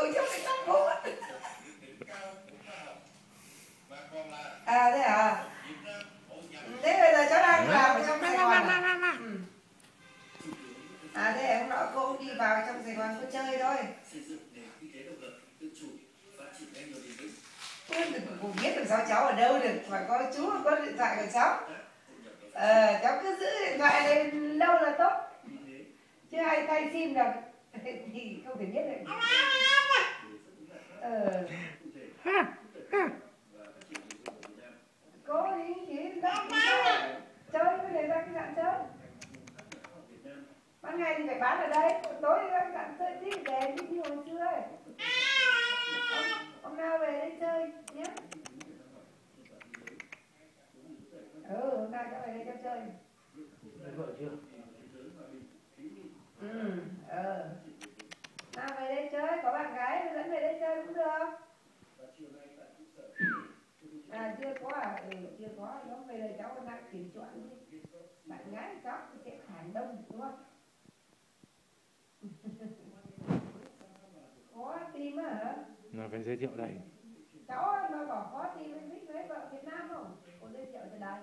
ngồi trong cái tóc bố. À thế à? Thế bây giờ cháu đang làm ở trong Sài Gòn à? Ừ. À thế hôm nọ cô đi vào trong Sài Gòn cô chơi thôi. Cô biết được sao cháu ở đâu được, phải có chú có điện thoại của cháu. Cháu cứ giữ điện thoại lên lâu là tốt. Chứ ai thay sim được thì không thể biết được. Cô đi chỉ đang chơi với người ta cái dạng chơi. Ban ngày thì phải bán ở đây, tối thì các bạn chơi tí về như hồi xưa ấy. Hôm nào về đây chơi nhé. Hôm nay cháu về đây cháu chơi. Vợ chưa? Nào về đây chơi, có bạn gái dẫn về đây chơi cũng được. À chưa có à? Chưa có, nó về đây cháu còn đang tuyển chọn đi. Bạn gái cháu thì sẽ phản đông đúng không? Khó tìm hả? Nó phải giới thiệu đây. Cháu nó bảo khó tìm biết lấy vợ Việt Nam không? Cô giới thiệu từ đây.